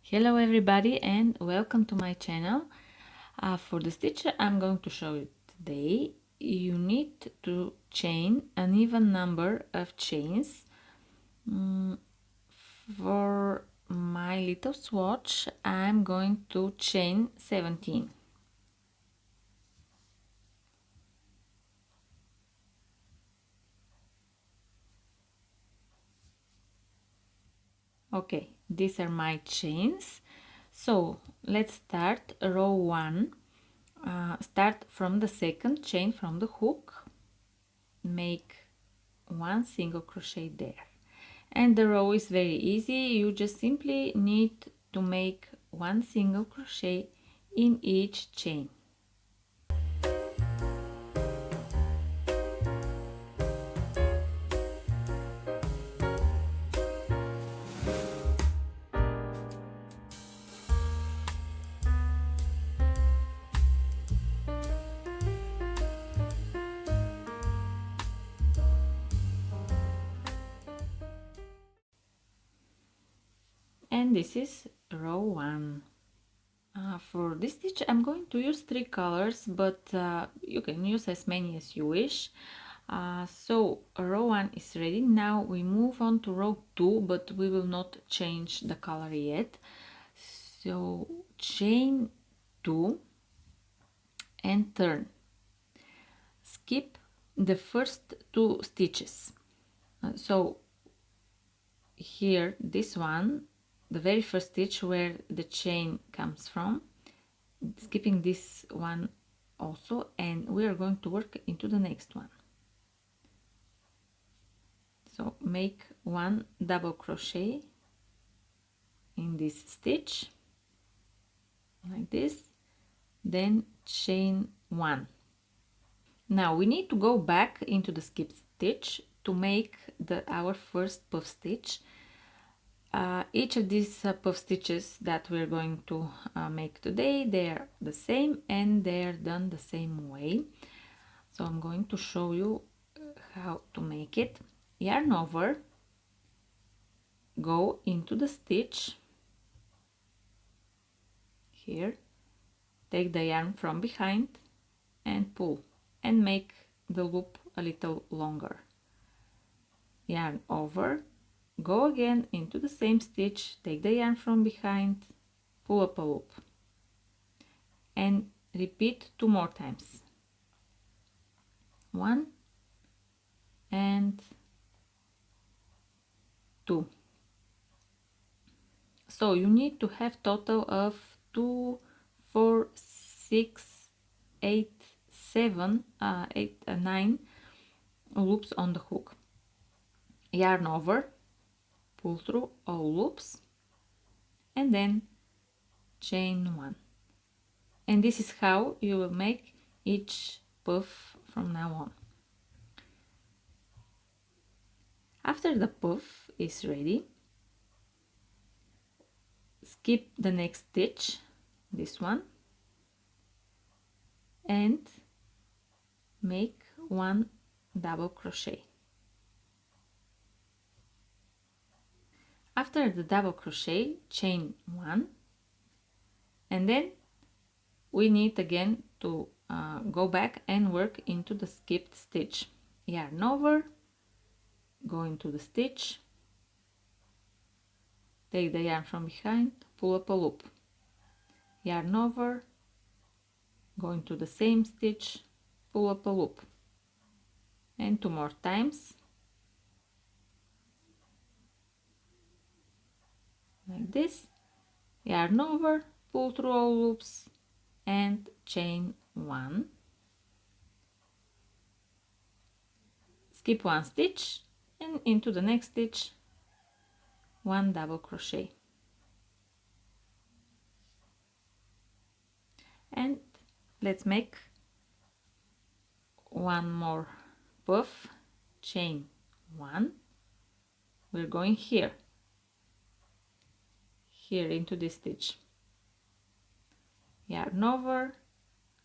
Hello everybody and welcome to my channel. For the stitch I'm going to show you today, you need to chain an even number of chains. For my little swatch I'm going to chain 17. Okay, these are my chains. So let's start row 1. Start from the second chain from the hook, make one single crochet there, and the row is very easy. You just simply need to make one single crochet in each chain. And this is row 1. For this stitch I'm going to use 3 colors, but you can use as many as you wish. So row 1 is ready. Now we move on to row 2, but we will not change the color yet. So chain 2 and turn. Skip the first 2 stitches. So here, this one, the very first stitch where the chain comes from, skipping this one also, and we are going to work into the next one. So make one double crochet in this stitch like this, then chain 1. Now we need to go back into the skip stitch to make our first puff stitch. Each of these puff stitches that we're going to make today, they're the same and they're done the same way. So I'm going to show you how to make it. Yarn over, go into the stitch here, take the yarn from behind and pull and make the loop a little longer. Yarn over, go again into the same stitch, take the yarn from behind, pull up a loop, and repeat 2 more times. 1 and 2. So you need to have total of 2, 4, 6, 8, 7, 9 loops on the hook. Yarn over, pull through all loops, and then chain 1. And this is how you will make each puff from now on. After the puff is ready, skip the next stitch, this one, and make one double crochet. After the double crochet, chain 1, and then we need again to go back and work into the skipped stitch. Yarn over, go into the stitch, take the yarn from behind, pull up a loop, yarn over, go into the same stitch, pull up a loop, and 2 more times like this. Yarn over, pull through all loops, and chain 1. Skip 1 stitch and into the next stitch 1 double crochet. And let's make one more puff. Chain 1. We're going here into this stitch. Yarn over,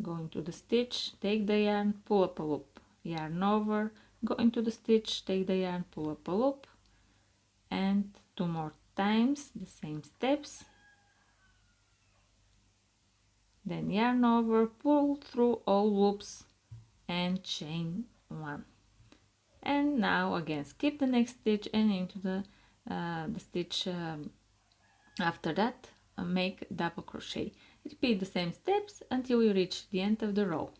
go into the stitch, take the yarn, pull up a loop, yarn over, go into the stitch, take the yarn, pull up a loop, and 2 more times the same steps. then yarn over, pull through all loops and chain 1. And now again skip the next stitch and into the stitch after that make double crochet. Repeat the same steps until you reach the end of the row.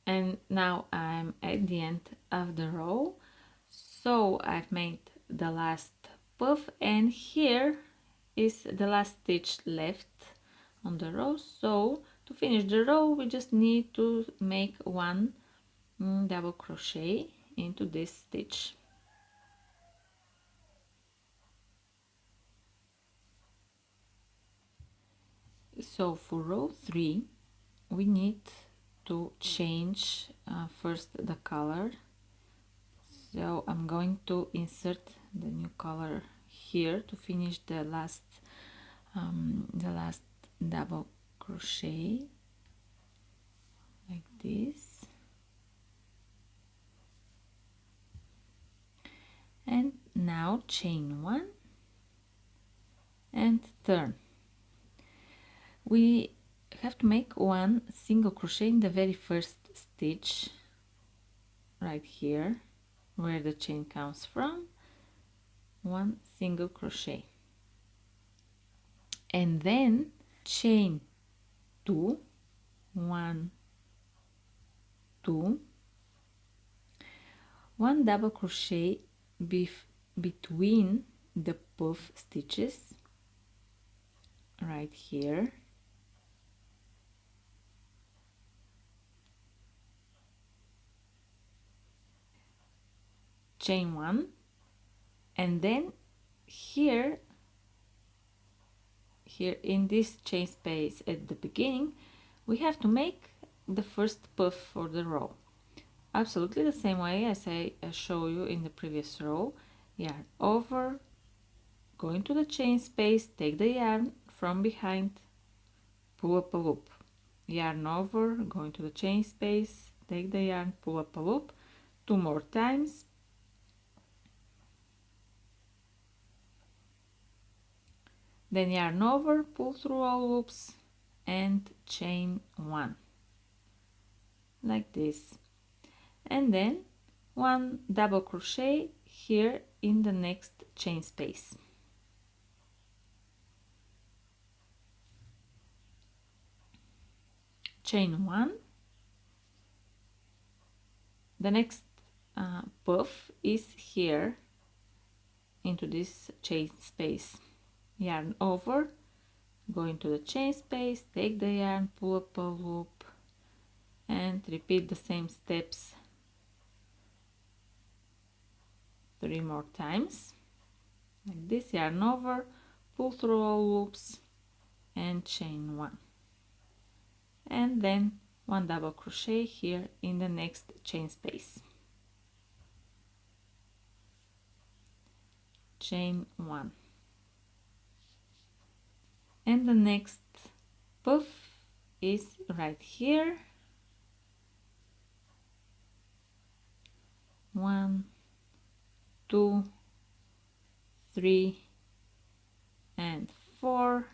And now I'm at the end of the row, so I've made the last puff, and here is the last stitch left on the row. So to finish the row we just need to make one double crochet into this stitch. So for row 3 we need to change first the color. So I'm going to insert the new color here to finish the last double crochet like this, and now chain 1 and turn. We have to make one single crochet in the very first stitch right here where the chain comes from, one single crochet, and then chain 2, 1, 2, one double crochet between the puff stitches right here, chain 1, and then here in this chain space at the beginning we have to make the first puff for the row, absolutely the same way as I show you in the previous row. Yarn over, go into the chain space, take the yarn from behind, pull up a loop, yarn over, go into the chain space, take the yarn, pull up a loop 2 more times, then yarn over, pull through all loops and chain 1 like this, and then one double crochet here in the next chain space, chain 1, the next puff is here into this chain space, yarn over, go into the chain space, take the yarn, pull up a loop and repeat the same steps 3 more times like this, yarn over, pull through all loops and chain 1, and then one double crochet here in the next chain space, chain 1, and the next puff is right here, 1, 2, 3 and 4,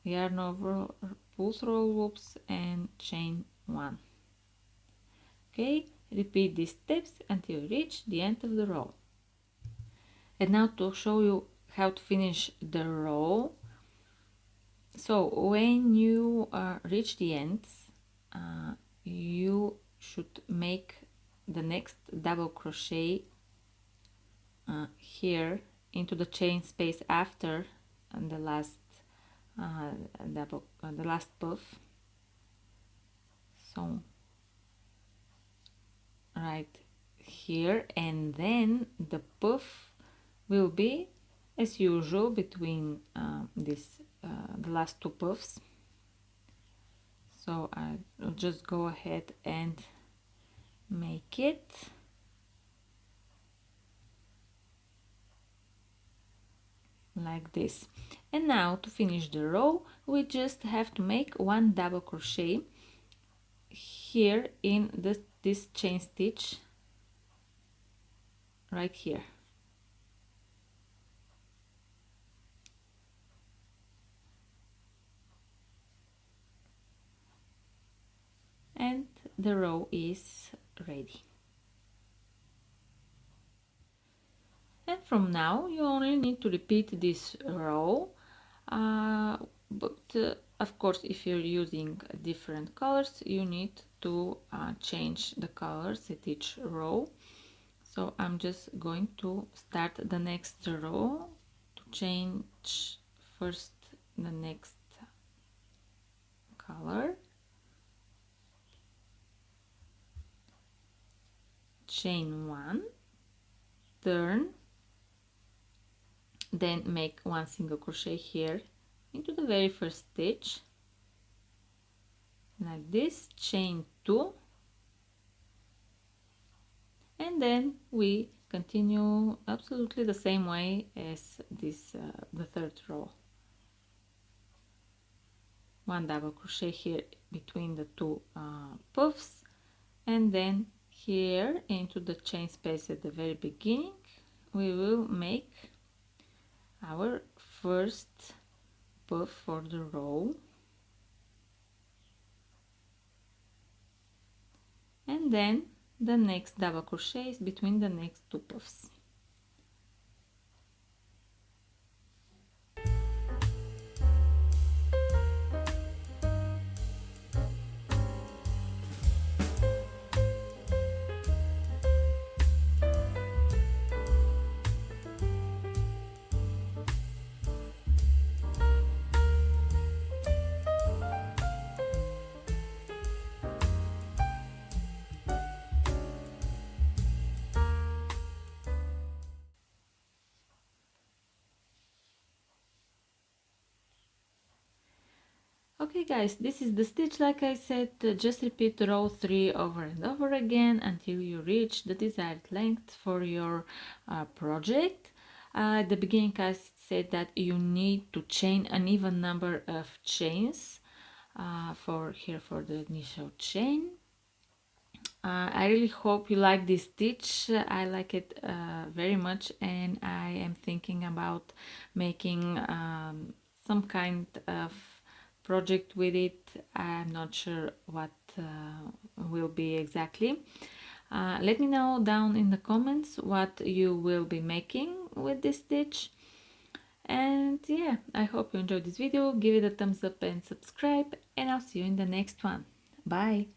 yarn over, pull through all loops and chain 1. Okay, repeat these steps until you reach the end of the row. And now to show you how to finish the row. So when you reach the end, you should make the next double crochet here into the chain space after the last the last puff. So right here, and then the puff will be as usual between the last 2 puffs. So I'll just go ahead and make it. Like this. And now to finish the row we just have to make one double crochet here in this chain stitch right here. and the row is ready. And from now you only need to repeat this row, but of course if you're using different colors you need to change the colors at each row. So I'm just going to start the next row to change first the next color, chain 1, turn, then make one single crochet here into the very first stitch like this, chain 2, and then we continue absolutely the same way as this the third row. One double crochet here between the two puffs, and then here into the chain space at the very beginning we will make our first puff for the row, and then the next double crochet is between the next two puffs. Okay guys, this is the stitch. Like I said, just repeat row 3 over and over again until you reach the desired length for your project. At the beginning I said that you need to chain an even number of chains for the initial chain. I really hope you like this stitch. I like it very much, and I am thinking about making some kind of project with it. I'm not sure what will be exactly. Let me know down in the comments what you will be making with this stitch. And yeah, I hope you enjoyed this video. Give it a thumbs up and subscribe, and I'll see you in the next one. Bye!